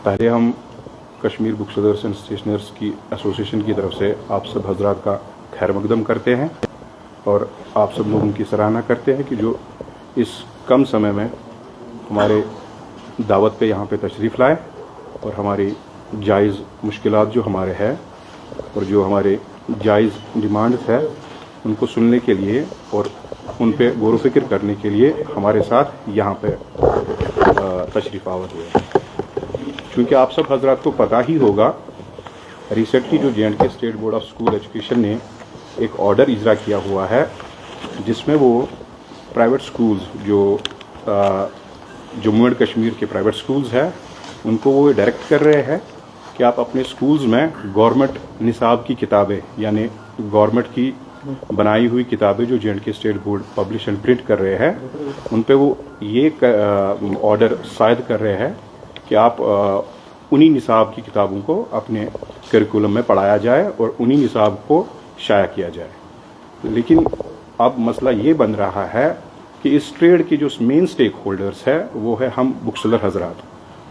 पहले हम Kashmir book sellers and stationers की एसोसिएशन की तरफ से आप सब हजरात का खैर मकदम करते हैं और आप सब लोगों की सराहना करते हैं कि जो इस कम समय में हमारे दावत पे यहाँ पे तशरीफ़ लाए और हमारी जायज़ मुश्किलात जो हमारे हैं और जो हमारे जायज़ डिमांड्स है उनको सुनने के लिए और उन पे गौर फिक्र करने के लिए हमारे साथ यहाँ पे तशरीफ़ आवर हुए। क्योंकि आप सब हजरात को पता ही होगा, रिसेंटली जो J&K state board of school education ने एक ऑर्डर इजरा किया हुआ है जिसमें वो प्राइवेट स्कूल्स जो जम्मू एंड कश्मीर के प्राइवेट स्कूल्स हैं उनको वो डायरेक्ट कर रहे हैं कि आप अपने स्कूल्स में गवर्नमेंट निसाब की किताबें यानी गवर्नमेंट की बनाई हुई किताबें जो J&K state board publish and print कर रहे हैं उन पे वो ये ऑर्डर सायद कर रहे हैं कि आप उन्हीं निसाब की किताबों को अपने करिकुलम में पढ़ाया जाए और उन्हीं निसाब को शाया किया जाए। लेकिन अब मसला ये बन रहा है कि इस ट्रेड के जो मेन स्टेक होल्डर्स है वो है हम बुक सेलर हजरात,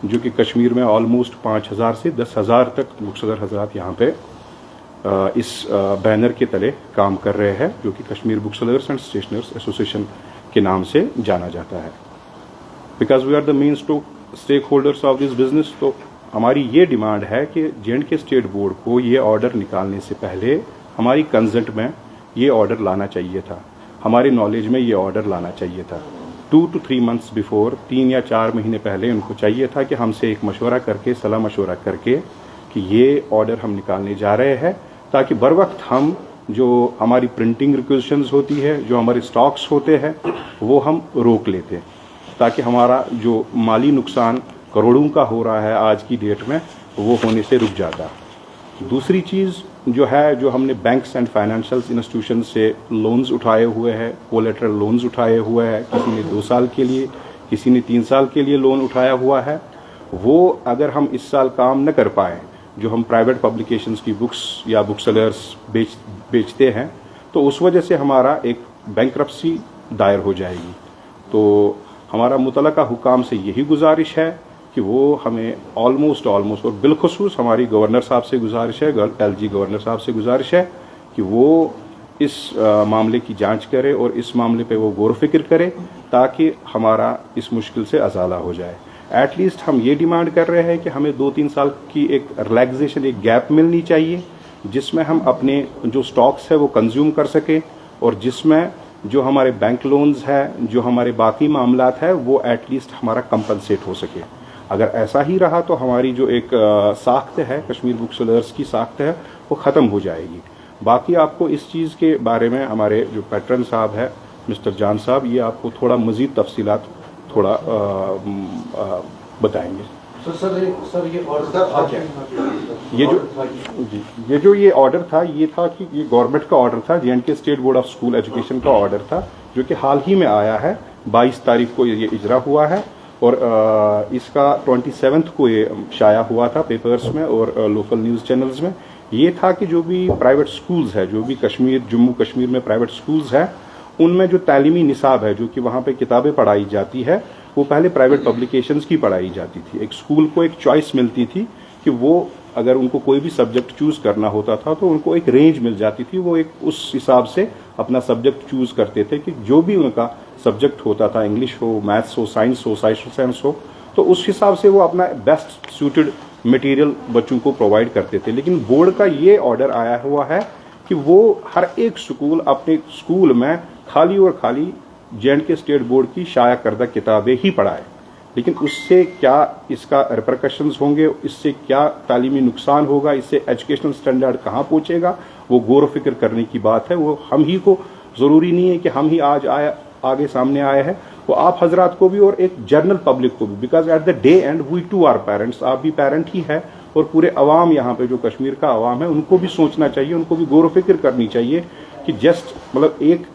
जो कि कश्मीर में ऑलमोस्ट 5,000 से 10,000 तक बुक सेलर हजरात यहाँ पे इस बैनर के तले काम कर रहे हैं जो कि Kashmir book sellers and stationers association के नाम से जाना जाता है। Because we are the main stakeholders of this business, तो हमारी ये डिमांड है कि J&K स्टेट बोर्ड को ये ऑर्डर निकालने से पहले हमारी कंसेंट में ये ऑर्डर लाना चाहिए था, हमारी नॉलेज में ये ऑर्डर लाना चाहिए था। 2 to 3 months बिफोर, 3 या 4 महीने पहले उनको चाहिए था कि हमसे एक मशवरा करके, सलाह मशवरा करके कि ये ऑर्डर हम निकालने जा रहे हैं, ताकि बर वक्त हम जो हमारी प्रिंटिंग रिक्वेजिशंस होती है, जो हमारे स्टॉक्स होते हैं, वो हम रोक लेते, ताकि हमारा जो माली नुकसान करोड़ों का हो रहा है आज की डेट में वो होने से रुक जाता। दूसरी चीज़ जो है, जो हमने बैंक्स एंड फाइनेंशियल इंस्टीट्यूशन से लोन्स उठाए हुए हैं, कोलेटरल लोन्स उठाए हुए हैं, किसी ने 2 साल के लिए, किसी ने 3 साल के लिए लोन उठाया हुआ है, वो अगर हम इस साल काम न कर पाए, जो हम प्राइवेट पब्लिकेशंस की बुक्स या बुक सेलर्स बेचते हैं, तो उस वजह से हमारा एक बैंकरप्सी दायर हो जाएगी। तो हमारा मुतलका हुकाम से यही गुजारिश है कि वो हमें ऑलमोस्ट और बिलखुसूस हमारी गवर्नर साहब से गुजारिश है, LG गवर्नर साहब से गुजारिश है कि वो इस मामले की जांच करे और इस मामले पे वो गौर फिक्र करे ताकि हमारा इस मुश्किल से अजाला हो जाए। एटलीस्ट हम ये डिमांड कर रहे हैं कि हमें 2-3 साल की एक रिलैक्सेशन, एक गैप मिलनी चाहिए जिसमें हम अपने जो स्टॉक्स है वो कंज्यूम कर सकें और जिसमें जो हमारे बैंक लोन्स है, जो हमारे बाकी मामलात है, वो एटलीस्ट हमारा कंपनसेट हो सके। अगर ऐसा ही रहा तो हमारी जो एक साख्त है, कश्मीर बुक सेलर्स की साख्त है, वो ख़त्म हो जाएगी। बाकी आपको इस चीज़ के बारे में हमारे जो पैट्रन साहब है मिस्टर जान साहब, ये आपको थोड़ा मज़ीद तफसीलात थोड़ा बताएंगे। सर ये ऑर्डर ये ऑर्डर था, ये था कि ये गवर्नमेंट का ऑर्डर था, J&K state board of school education का ऑर्डर था जो कि हाल ही में आया है। 22 तारीख को ये इजरा हुआ है और इसका 27 को ये शाया हुआ था पेपर्स में और लोकल न्यूज़ चैनल्स में। ये था कि जो भी प्राइवेट स्कूल्स है, जो भी जम्मू कश्मीर में प्राइवेट स्कूल्स है, उनमें जो तालीमी निसाब है, जो कि वहाँ पे किताबें पढ़ाई जाती है, वो पहले प्राइवेट पब्लिकेशंस की पढ़ाई जाती थी। एक स्कूल को एक चॉइस मिलती थी कि वो अगर उनको कोई भी सब्जेक्ट चूज करना होता था तो उनको एक रेंज मिल जाती थी, वो एक उस हिसाब से अपना सब्जेक्ट चूज करते थे कि जो भी उनका सब्जेक्ट होता था, इंग्लिश हो, मैथ्स हो, साइंस हो, सोशल साइंस हो, तो उस हिसाब से वो अपना बेस्ट सूटेड मटेरियल बच्चों को प्रोवाइड करते थे। लेकिन बोर्ड का ये ऑर्डर आया हुआ है कि वो हर एक स्कूल अपने स्कूल में खाली और खाली J&K स्टेट बोर्ड की शाया करदा किताबें ही पढ़ाए। लेकिन उससे क्या इसका रिपरकशंस होंगे, इससे क्या तालीमी नुकसान होगा, इससे एजुकेशनल स्टैंडर्ड कहाँ पहुँचेगा, वो गौर फिक्र करने की बात है। वो हम ही को ज़रूरी नहीं है कि हम ही आज आगे सामने आए हैं, वो आप हजरात को भी और एक जनरल पब्लिक को भी, because at the day end we too are parents, आप भी पेरेंट ही है और पूरे अवाम यहाँ पे जो कश्मीर का अवाम है उनको भी सोचना चाहिए, उनको भी गौर फिक्र करनी चाहिए कि जस्ट मतलब एक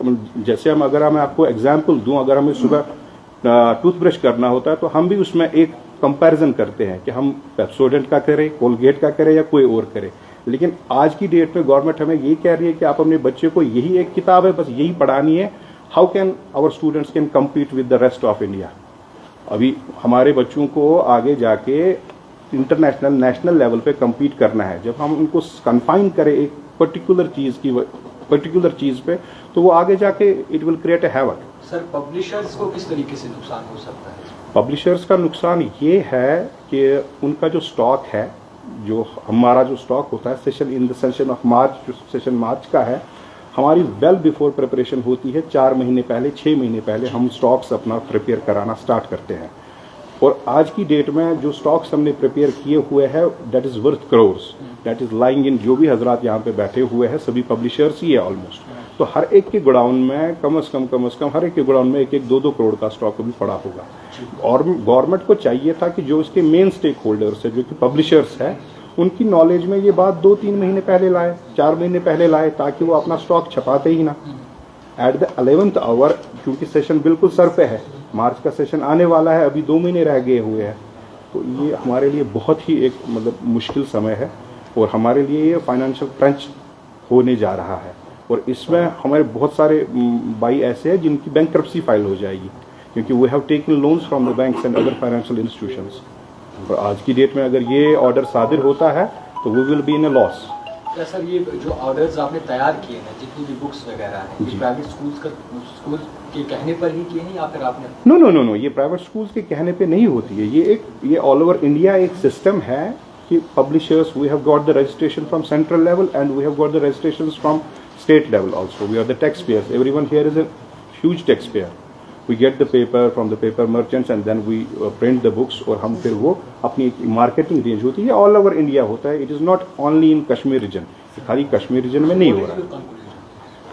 जैसे हम अगर मैं आपको एग्जाम्पल दूं, अगर हमें सुबह टूथब्रश करना होता है तो हम भी उसमें एक कंपैरिजन करते हैं कि हम पेप्सोडेंट का करें, कोलगेट का करें या कोई और करे। लेकिन आज की डेट में गवर्नमेंट हमें ये कह रही है कि आप अपने बच्चे को यही एक किताब है, बस यही पढ़ानी है। How can our students can compete with the rest of India? अभी हमारे बच्चों को आगे जाके इंटरनेशनल नेशनल लेवल पे compete करना है। जब हम उनको कन्फाइन करें एक पर्टिकुलर चीज पे, तो वो आगे जाके it will create a havoc. Sir, publishers को किस तरीके से नुकसान हो सकता है? पब्लिशर्स का नुकसान ये है कि उनका जो स्टॉक है, जो हमारा जो स्टॉक होता है session in the session of March, जो सेशन मार्च का है, हमारी वेल बिफोर प्रिपरेशन होती है। 4 महीने पहले, 6 महीने पहले हम स्टॉक्स अपना प्रिपेयर कराना स्टार्ट करते हैं। और आज की डेट में जो स्टॉक्स हमने प्रिपेयर किए हुए हैं, that is worth crores, that is lying in. जो भी हजरात यहाँ पे बैठे हुए हैं सभी पब्लिशर्स ही है ऑलमोस्ट। तो हर एक के गोडाउन में कम से कम हर एक के गोडाउन में 1-2 करोड़ का स्टॉक अभी पड़ा होगा। और गवर्नमेंट को चाहिए था कि जो इसके मेन स्टेक होल्डर्स है, जो कि पब्लिशर्स है, उनकी नॉलेज में ये बात 2-3 महीने पहले लाए, 4 महीने पहले लाए, ताकि वो अपना स्टॉक छपाते ही ना। एट द 11th आवर, क्योंकि सेशन बिल्कुल सर पे है, मार्च का सेशन आने वाला है, अभी 2 महीने रह गए हुए हैं, तो ये हमारे लिए बहुत ही एक मतलब मुश्किल समय है। और हमारे लिए ये फाइनेंशियल क्रंच होने जा रहा है। और इसमें हमारे बहुत सारे भाई ऐसे हैं जिनकी बैंकरप्सी फाइल हो जाएगी, क्योंकि we have taken loans from the banks and other financial institutions. और आज की डेट में अगर ये ऑर्डर सादिर होता है तो we will be in a loss. क्या सर, ये जो ऑर्डर्स आपने तैयार किए हैं, जितनी भी बुक्स वगैरह हैं, ये प्राइवेट स्कूल के कहने पर ही किए हैं या फिर आपने? नो, ये प्राइवेट स्कूल्स के कहने पे नहीं होती है। ये ऑल ओवर इंडिया एक सिस्टम है कि publishers, we have got the registration from central level and we have got the registration from state level also. We are the taxpayers, everyone here is a huge taxpayer. We get the paper from the paper merchants and then we print the books, और हम फिर वो अपनी marketing range होती है, all over India होता है। It is not only in Kashmir region, खाली कश्मीर रीजन में नहीं हो रहा है।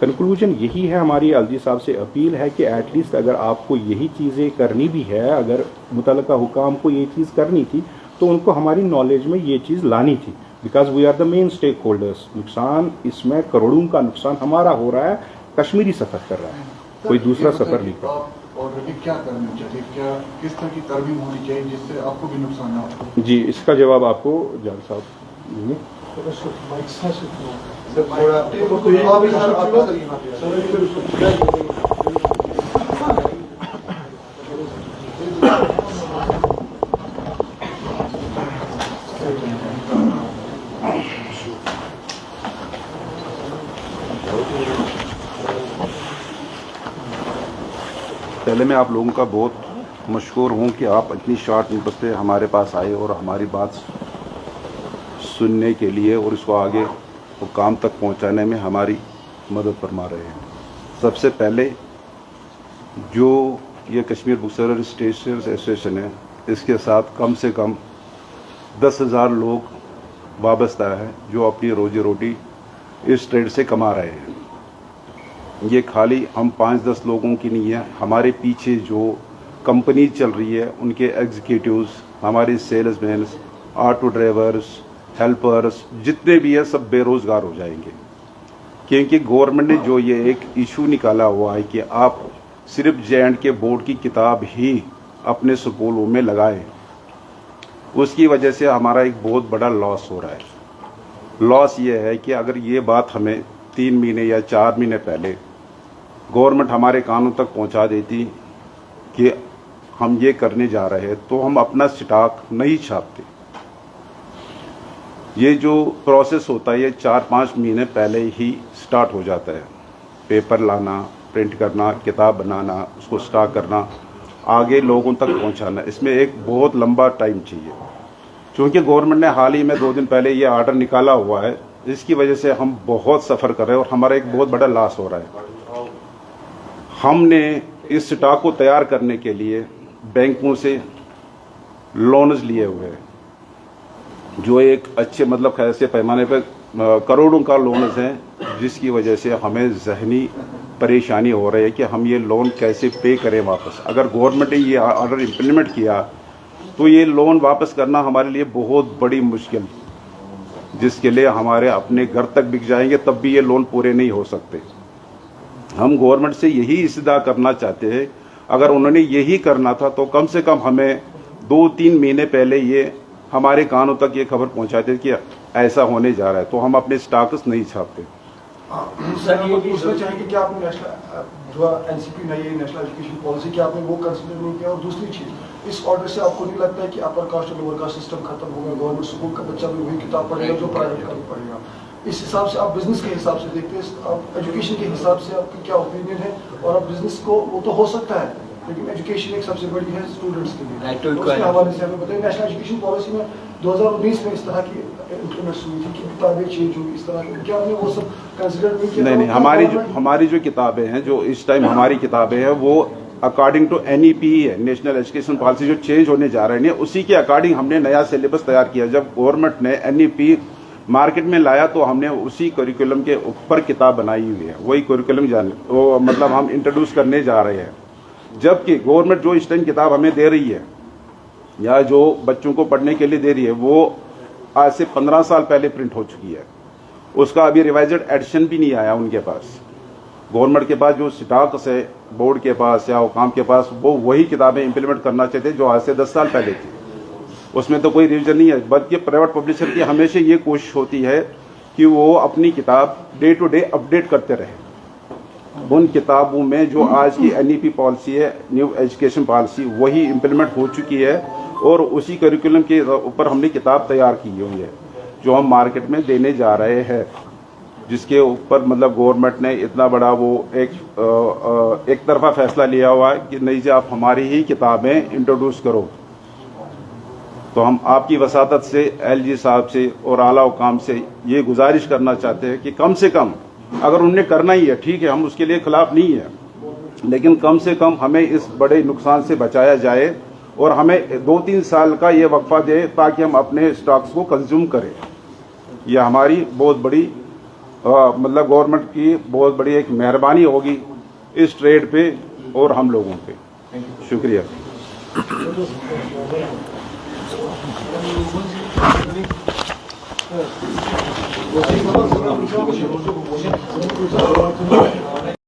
कंक्लूजन यही है, हमारी अलजी साहब से अपील है कि एटलीस्ट अगर आपको यही चीज़ें करनी भी है, अगर मुतल्लिका हुकाम को ये चीज़ करनी थी, तो उनको हमारी नॉलेज में ये चीज़ लानी थी, because we are the main stakeholders. नुकसान इसमें करोड़ों का नुकसान हमारा हो रहा है, कश्मीरी सफ़र कर रहा है, कोई दूसरा सफ़र नहीं कर रहा। और क्या करना चाहिए, क्या किस तरह की तरमीम होनी चाहिए जिससे आपको भी नुकसान ना हो? जी, इसका जवाब आपको जान साहब देंगे। पहले मैं आप लोगों का बहुत मशकूर हूँ कि आप इतनी शॉर्ट नोटिस पे हमारे पास आए और हमारी बात सुनने के लिए और इसको आगे वो काम तक पहुँचाने में हमारी मदद फरमा रहे हैं। सबसे पहले जो ये Kashmir book seller registration association है, इसके साथ कम से कम 10,000 लोग वाबस्ता है जो अपनी रोजी रोटी इस ट्रेड से कमा रहे हैं। ये खाली हम 5-10 लोगों की नहीं है, हमारे पीछे जो कंपनी चल रही है उनके एग्जीक्यूटिव्स, हमारे सेल्समैन, ऑटो ड्राइवर्स, हेल्पर्स, जितने भी है सब बेरोजगार हो जाएंगे। क्योंकि गवर्नमेंट ने जो ये एक इशू निकाला हुआ है कि आप सिर्फ J&K बोर्ड की किताब ही अपने स्कूलों में लगाएं, उसकी वजह से हमारा एक बहुत बड़ा लॉस हो रहा है। लॉस ये है कि अगर ये बात हमें 3 महीने या 4 महीने पहले गवर्नमेंट हमारे कानों तक पहुंचा देती कि हम ये करने जा रहे हैं, तो हम अपना स्टॉक नहीं छापते। ये जो प्रोसेस होता है ये 4-5 महीने पहले ही स्टार्ट हो जाता है। पेपर लाना, प्रिंट करना, किताब बनाना, उसको स्टॉक करना, आगे लोगों तक पहुंचाना, इसमें एक बहुत लंबा टाइम चाहिए। क्योंकि गवर्नमेंट ने हाल ही में 2 दिन पहले ये ऑर्डर निकाला हुआ है, इसकी वजह से हम बहुत सफ़र कर रहे हैं और हमारा एक बहुत बड़ा लॉस हो रहा है। हमने इस स्टॉक को तैयार करने के लिए बैंकों से लोन्स लिए हुए हैं, जो एक अच्छे मतलब ऐसे पैमाने पर करोड़ों का लोन्स हैं, जिसकी वजह से हमें जहनी परेशानी हो रही है कि हम ये लोन कैसे पे करें वापस। अगर गवर्नमेंट ने ये ऑर्डर इम्प्लीमेंट किया तो ये लोन वापस करना हमारे लिए बहुत बड़ी मुश्किल, जिसके लिए हमारे अपने घर तक बिक जाएंगे, तब भी ये लोन पूरे नहीं हो सकते। हम गवर्नमेंट से यही इस्तदा करना चाहते हैं, अगर उन्होंने यही करना था तो कम से कम हमें 2-3 महीने पहले ये हमारे कानों तक ये खबर पहुंचाते कि ऐसा होने जा रहा है, तो हम अपने स्टॉक्स नहीं छापते। सर, ये भी पूछना चाहेंगे कि आपने नेशनल जो एनसीपी नई नेशनल एजुकेशन पॉलिसी की आपने वो कंसिडर नहीं किया, और दूसरी चीज इस ऑर्डर से आपको नहीं लगता है कि अपर कास्ट और लोअर कास्ट सिस्टम खत्म होगा, गवर्नमेंट स्कूल का बच्चा भी वही किताब पढ़ेगा जो प्राइवेट का भी पढ़ेगा? इस हिसाब से आप बिजनेस के हिसाब से देखते हैं, आप एजुकेशन के हिसाब से आपकी क्या ओपिनियन है? और आप बिजनेस को वो तो हो सकता है, लेकिन एजुकेशन एक सबसे बड़ी है स्टूडेंट्स के लिए। तो उसके हवाले से हमें बताइए, नेशनल एजुकेशन पॉलिसी में 2019 में इस तरह की इंप्लीमेंट हुई थी कि किताबें चेंज हुई, इस तरह की, क्या हमने वो सब कंसिडर नहीं किया? नहीं, हमारी जो किताबें हैं, जो इस टाइम हमारी किताबें हैं, वो अकॉर्डिंग टू NEP है, नेशनल एजुकेशन पॉलिसी जो चेंज होने जा रही है, उसी के अकॉर्डिंग हमने नया सिलेबस तैयार किया। जब गवर्नमेंट ने NEP मार्केट में लाया तो हमने उसी करिकुलम के ऊपर किताब बनाई हुई है, वही करिकुलम वो मतलब हम इंट्रोड्यूस करने जा रहे हैं। जबकि गवर्नमेंट जो इस टाइम किताब हमें दे रही है या जो बच्चों को पढ़ने के लिए दे रही है, वो आज से 15 साल पहले प्रिंट हो चुकी है, उसका अभी रिवाइज्ड एडिशन भी नहीं आया उनके पास। गवर्नमेंट के पास जो स्टॉक है बोर्ड के पास या हुकाम के पास, वो वही किताबें इंप्लीमेंट करना चाहते जो आज से 10 साल पहले थी, उसमें तो कोई रिवीजन नहीं है। बल्कि प्राइवेट पब्लिशर की हमेशा ये कोशिश होती है कि वो अपनी किताब डे टू डे अपडेट करते रहे। उन किताबों में जो आज की NEP पॉलिसी है, न्यू एजुकेशन पॉलिसी, वही इम्प्लीमेंट हो चुकी है और उसी करिकुलम के ऊपर हमने किताब तैयार की हुई है जो हम मार्केट में देने जा रहे हैं, जिसके ऊपर मतलब गवर्नमेंट ने इतना बड़ा वो एक तरफा फैसला लिया हुआ है कि नहीं जी आप हमारी ही किताबें इंट्रोड्यूस करो। तो हम आपकी वसातत से LG साहब से और आला हुकाम से ये गुजारिश करना चाहते हैं कि कम से कम, अगर उन्हें करना ही है ठीक है, हम उसके लिए खिलाफ नहीं है, लेकिन कम से कम हमें इस बड़े नुकसान से बचाया जाए और हमें 2-3 साल का ये वक्फा दे ताकि हम अपने स्टॉक्स को कंज्यूम करें। यह हमारी बहुत बड़ी मतलब गवर्नमेंट की बहुत बड़ी एक मेहरबानी होगी इस ट्रेड पे और हम लोगों पे। शुक्रिया। वो